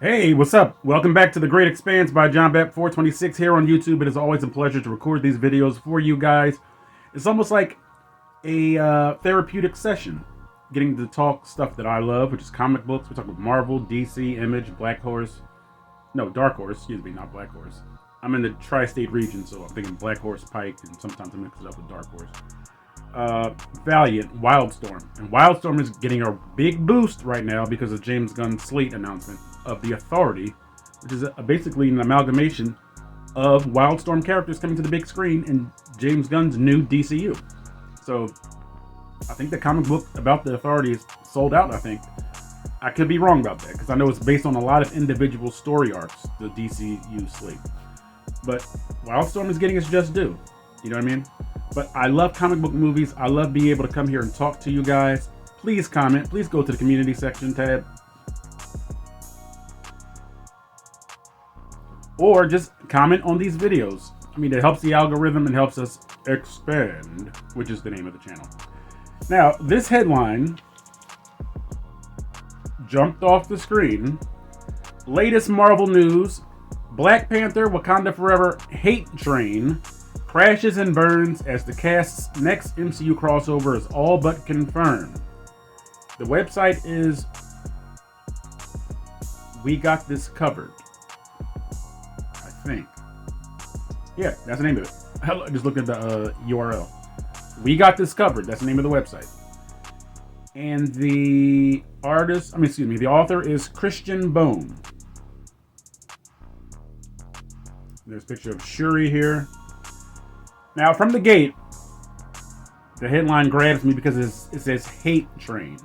Hey, what's up? Welcome back to The Great Expanse by John Bap 426 here on YouTube. It is always a pleasure to record these videos for you guys. It's almost like a therapeutic session, getting to talk stuff that I love, which is comic books. We talk about Marvel, DC, Image, Dark Horse, excuse me, not Black Horse. I'm in the tri-state region, so I'm thinking Black Horse, Pike, and sometimes I mix it up with Dark Horse. Valiant, Wildstorm. And Wildstorm is getting a big boost right now because of James Gunn's Slate announcement of The Authority, which is basically an amalgamation of Wildstorm characters coming to the big screen in James Gunn's new DCU. So I think the comic book about The Authority is sold out, I think. I could be wrong about that, because I know it's based on a lot of individual story arcs, the DCU slate. But Wildstorm is getting its just due. You know what I mean? But I love comic book movies. I love being able to come here and talk to you guys. Please comment. Please go to the community section tab. Or just comment on these videos. I mean, it helps the algorithm and helps us expand, which is the name of the channel. Now, this headline jumped off the screen. Latest Marvel news. Black Panther Wakanda Forever hate train crashes and burns as the cast's next MCU crossover is all but confirmed. The website is We Got This Covered. I think. Yeah, that's the name of it. I just looked at the URL. We Got This Covered. That's the name of the website. And the the author is Christian Bone. There's a picture of Shuri here. Now, from the gate, the headline grabs me because it says hate train.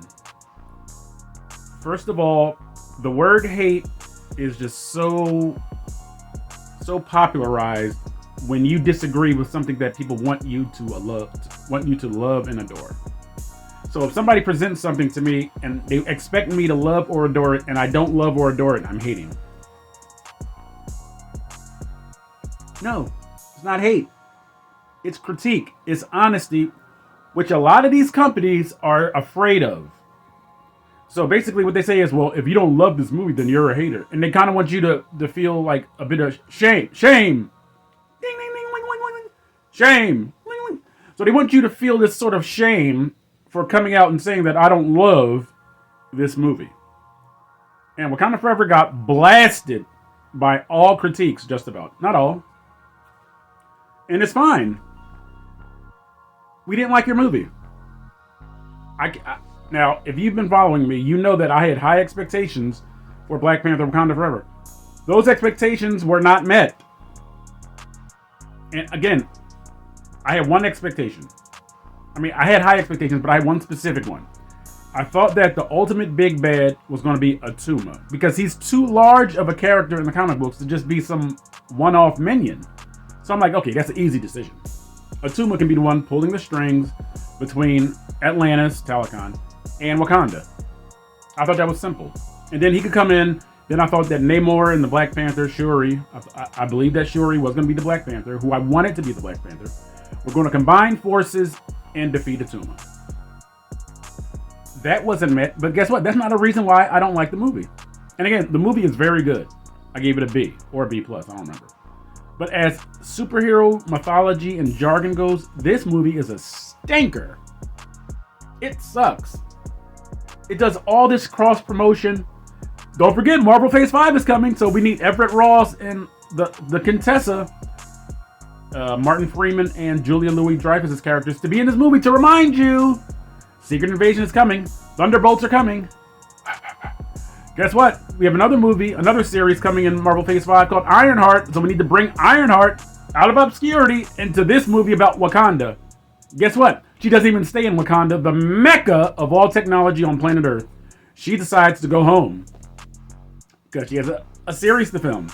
First of all, the word hate is just so popularized when you disagree with something that people want you to love and adore. So if somebody presents something to me and they expect me to love or adore it, and I don't love or adore it, I'm hating. No, it's not hate. It's critique. It's honesty, which a lot of these companies are afraid of. So basically what they say is, well, if you don't love this movie, then you're a hater. And they kind of want you to feel like a bit of shame. Shame. Ding, ding, ding, ling, ling, ling. Shame. Ling, ling. So they want you to feel this sort of shame for coming out and saying that I don't love this movie. And Wakanda Forever got blasted by all critiques, just about. Not all. And it's fine. We didn't like your movie. Now, if you've been following me, you know that I had high expectations for Black Panther Wakanda Forever. Those expectations were not met. And again, I had one expectation. I mean, I had high expectations, but I had one specific one. I thought that the ultimate big bad was going to be Atuma, because he's too large of a character in the comic books to just be some one-off minion. So I'm like, okay, that's an easy decision. Atuma can be the one pulling the strings between Atlantis, Talokan, and Wakanda. I thought that was simple. And then he could come in. Then I thought that Namor and the Black Panther, Shuri, I believe that Shuri was going to be the Black Panther, who I wanted to be the Black Panther. We're going to combine forces and defeat Atuma. That wasn't met, but guess what? That's not a reason why I don't like the movie. And again, the movie is very good. I gave it a B or a B+, I don't remember. But as superhero mythology and jargon goes, this movie is a stinker. It sucks. It does all this cross promotion. Don't forget, Marvel Phase 5 is coming, so we need Everett Ross and the Contessa, Martin Freeman and Julia Louis-Dreyfus' characters to be in this movie to remind you Secret Invasion is coming. Thunderbolts are coming. Guess what? We have another series coming in Marvel Phase 5 called Ironheart. So we need to bring Ironheart out of obscurity into this movie about Wakanda. Guess what? She doesn't even stay in Wakanda, the mecca of all technology on planet Earth. She decides to go home because she has a series to film.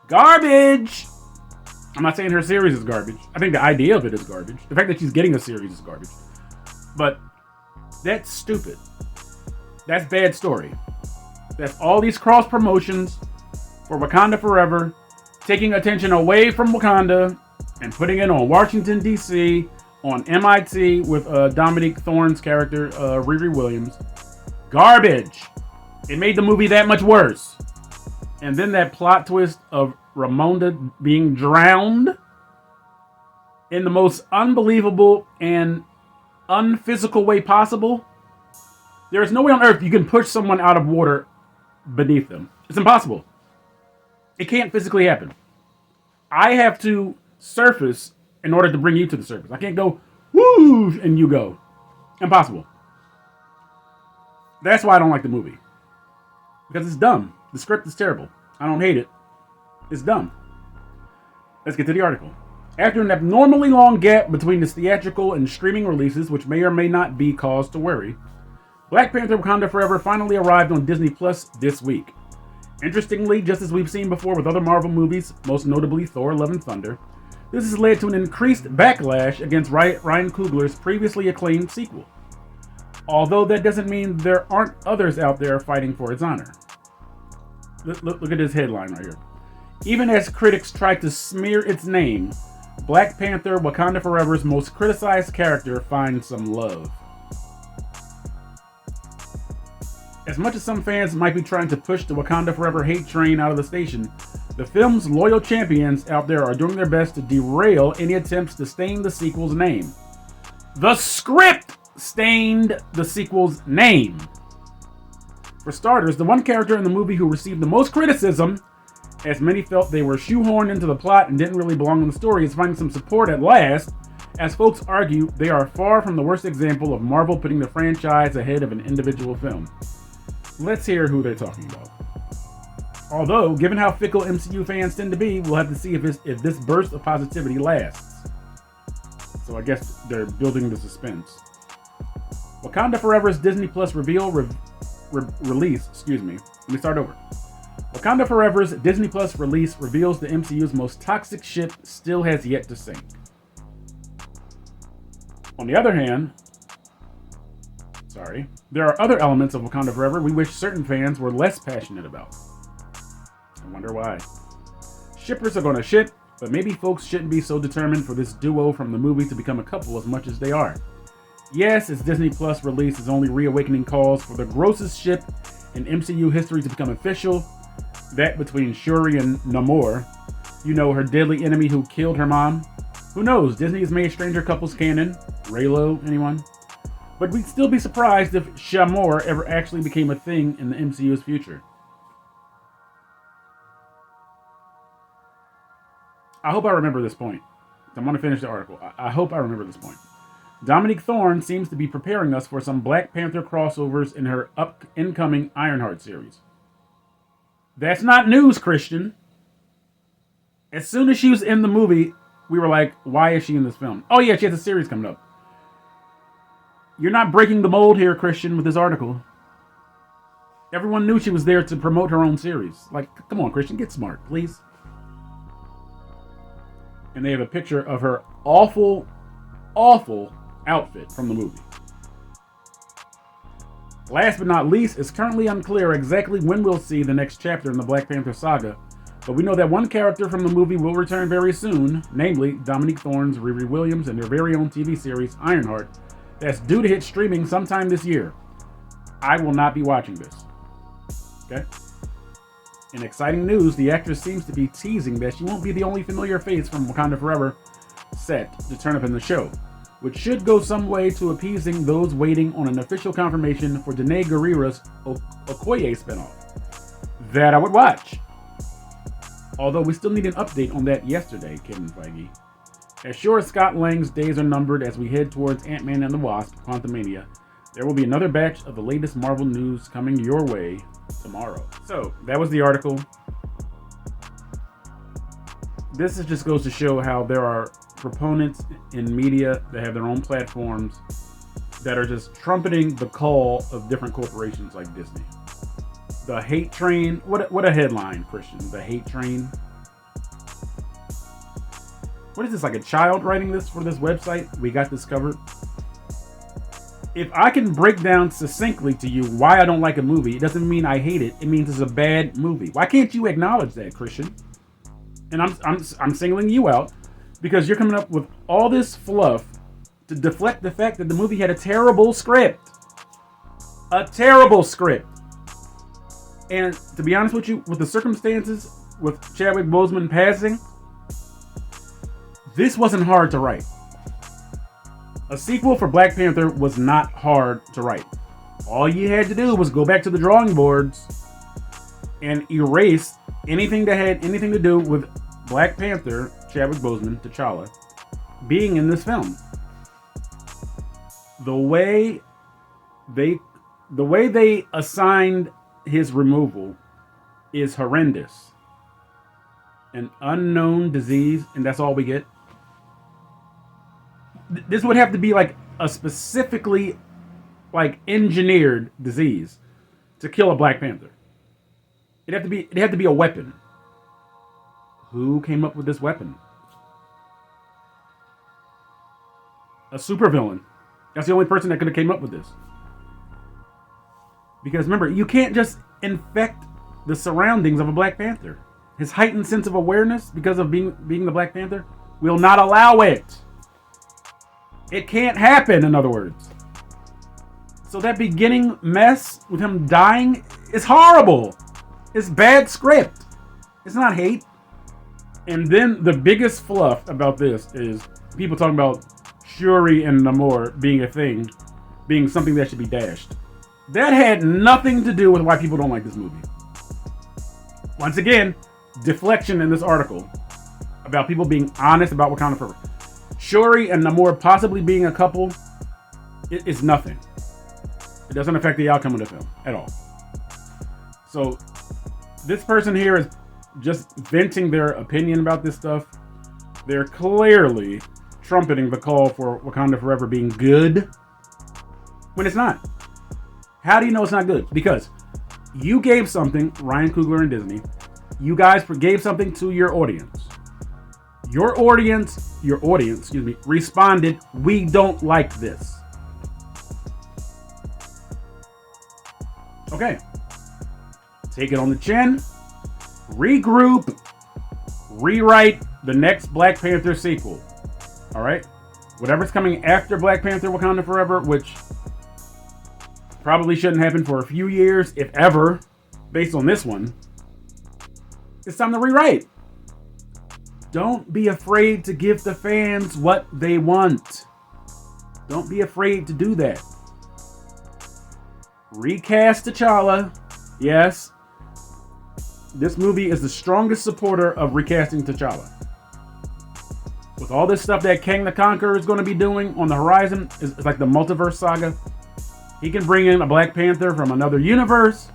Garbage! I'm not saying her series is garbage. I think the idea of it is garbage. The fact that she's getting a series is garbage. But that's stupid. That's bad story. That's all these cross promotions for Wakanda Forever, taking attention away from Wakanda and putting it on Washington, D.C., on MIT with Dominique Thorne's character, Riri Williams. Garbage. It made the movie that much worse. And then that plot twist of Ramonda being drowned in the most unbelievable and unphysical way possible. There is no way on earth you can push someone out of water beneath them. It's impossible. It can't physically happen. I have to surface in order to bring you to the surface. I can't go, woo, and you go. Impossible. That's why I don't like the movie. Because it's dumb. The script is terrible. I don't hate it. It's dumb. Let's get to the article. After an abnormally long gap between its theatrical and streaming releases, which may or may not be cause to worry, Black Panther: Wakanda Forever finally arrived on Disney Plus this week. Interestingly, just as we've seen before with other Marvel movies, most notably Thor: Love and Thunder, this has led to an increased backlash against Ryan Coogler's previously acclaimed sequel. Although that doesn't mean there aren't others out there fighting for its honor. Look at this headline right here. Even as critics try to smear its name, Black Panther: Wakanda Forever's most criticized character finds some love. As much as some fans might be trying to push the Wakanda Forever hate train out of the station, the film's loyal champions out there are doing their best to derail any attempts to stain the sequel's name. The script stained the sequel's name. For starters, the one character in the movie who received the most criticism, as many felt they were shoehorned into the plot and didn't really belong in the story, is finding some support at last, as folks argue they are far from the worst example of Marvel putting the franchise ahead of an individual film. Let's hear who they're talking about. Although, given how fickle MCU fans tend to be, we'll have to see if this burst of positivity lasts. So I guess they're building the suspense. Wakanda Forever's Disney Plus release. Excuse me. Let me start over. Wakanda Forever's Disney Plus release reveals the MCU's most toxic ship still has yet to sink. On the other hand, there are other elements of Wakanda Forever we wish certain fans were less passionate about. I wonder why. Shippers are gonna ship, but maybe folks shouldn't be so determined for this duo from the movie to become a couple as much as they are. Yes, its Disney Plus release is only reawakening calls for the grossest ship in MCU history to become official, that between Shuri and Namor. You know, her deadly enemy who killed her mom. Who knows, Disney has made stranger couples canon. Raylo, anyone? But we'd still be surprised if Shamor ever actually became a thing in the MCU's future. I hope I remember this point. I'm going to finish the article. I hope I remember this point. Dominique Thorne seems to be preparing us for some Black Panther crossovers in her incoming Ironheart series. That's not news, Christian. As soon as she was in the movie, we were like, why is she in this film? Oh yeah, she has a series coming up. You're not breaking the mold here, Christian, with this article. Everyone knew she was there to promote her own series. Like, come on, Christian, get smart, please. And they have a picture of her awful outfit from the movie. Last but not least, it's currently unclear exactly when we'll see the next chapter in the Black Panther saga, but we know that one character from the movie will return very soon, namely Dominique Thorne's Riri Williams and their very own TV series Ironheart, that's due to hit streaming sometime this year. I will not be watching this. Okay? In exciting news, the actress seems to be teasing that she won't be the only familiar face from Wakanda Forever set to turn up in the show, which should go some way to appeasing those waiting on an official confirmation for Danae Gurira's Okoye spinoff. That I would watch. Although we still need an update on that yesterday, Kevin Feige. As sure as Scott Lang's days are numbered as we head towards Ant-Man and the Wasp, Quantumania, there will be another batch of the latest Marvel news coming your way tomorrow. So, that was the article. This just goes to show how there are proponents in media that have their own platforms that are just trumpeting the call of different corporations like Disney. The hate train, what a headline, Christian. The hate train. What is this, like a child writing this for this website? We got this covered. If I can break down succinctly to you why I don't like a movie, it doesn't mean I hate it. It means it's a bad movie. Why can't you acknowledge that, Christian? And I'm singling you out because you're coming up with all this fluff to deflect the fact that the movie had a terrible script. A terrible script. And to be honest with you, with the circumstances, with Chadwick Boseman passing, this wasn't hard to write. A sequel for Black Panther was not hard to write. All you had to do was go back to the drawing boards and erase anything that had anything to do with Black Panther, Chadwick Boseman, T'Challa, being in this film. The way they assigned his removal is horrendous. An unknown disease, and that's all we get. This would have to be like a specifically like engineered disease to kill a Black Panther. It'd have to be a weapon. Who came up with this weapon? A supervillain. That's the only person that could have came up with this. Because remember, you can't just infect the surroundings of a Black Panther. His heightened sense of awareness because of being the Black Panther will not allow it. It can't happen, in other words. So that beginning mess with him dying is horrible. It's bad script. It's not hate. And then the biggest fluff about this is people talking about Shuri and Namor being a thing, being something that should be dashed. That had nothing to do with why people don't like this movie. Once again, deflection in this article about people being honest about Wakanda Forever. Shuri and Namor possibly being a couple is nothing. It doesn't affect the outcome of the film at all. So this person here is just venting their opinion about this stuff. They're clearly trumpeting the call for Wakanda Forever being good when it's not. How do you know it's not good? Because you gave something, Ryan Coogler and Disney, you guys gave something to your audience. Your audience, responded, we don't like this. Okay. Take it on the chin, regroup, rewrite the next Black Panther sequel. All right? Whatever's coming after Black Panther Wakanda Forever, which probably shouldn't happen for a few years, if ever, based on this one, it's time to rewrite. Don't be afraid to give the fans what they want. Don't be afraid to do that. Recast T'Challa. Yes. This movie is the strongest supporter of recasting T'Challa. With all this stuff that Kang the Conqueror is going to be doing on the horizon, it's like the multiverse saga. He can bring in a Black Panther from another universe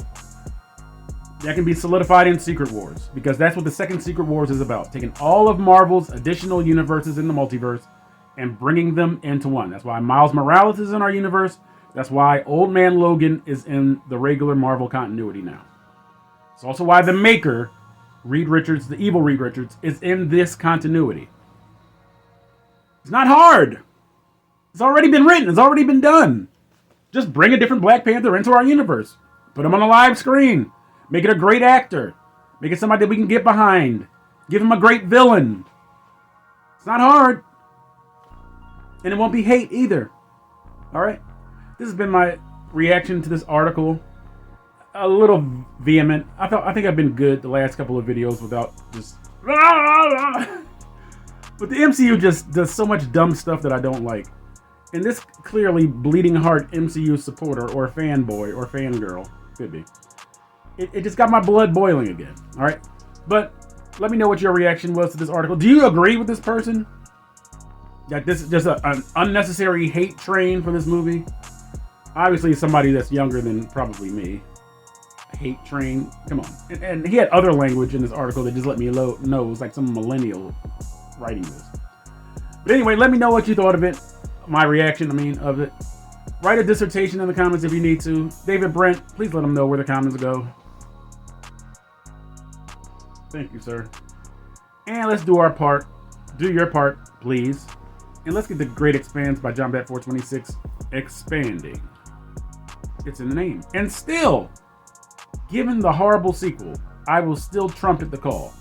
that can be solidified in Secret Wars, because that's what the second Secret Wars is about. Taking all of Marvel's additional universes in the multiverse and bringing them into one. That's why Miles Morales is in our universe. That's why Old Man Logan is in the regular Marvel continuity now. It's also why the Maker, Reed Richards, the evil Reed Richards, is in this continuity. It's not hard. It's already been written. It's already been done. Just bring a different Black Panther into our universe. Put him on a live screen. Make it a great actor. Make it somebody that we can get behind. Give him a great villain. It's not hard. And it won't be hate either. All right? This has been my reaction to this article. A little vehement. I think I've been good the last couple of videos without just... But the MCU just does so much dumb stuff that I don't like. And this clearly bleeding heart MCU supporter or fanboy or fangirl, could be. It just got my blood boiling again. All right? But let me know what your reaction was to this article. Do you agree with this person? That this is just an unnecessary hate train for this movie? Obviously, somebody that's younger than probably me. Hate train? Come on. And he had other language in this article that just let me know it was like some millennial writing this. But anyway, let me know what you thought of it. My reaction, of it. Write a dissertation in the comments if you need to. David Brent, please let them know where the comments go. Thank you, sir. And let's do our part. Do your part, please. And let's get The Great Expanse by John Bat 426 expanding. It's in the name. And still, given the horrible sequel, I will still trumpet the call.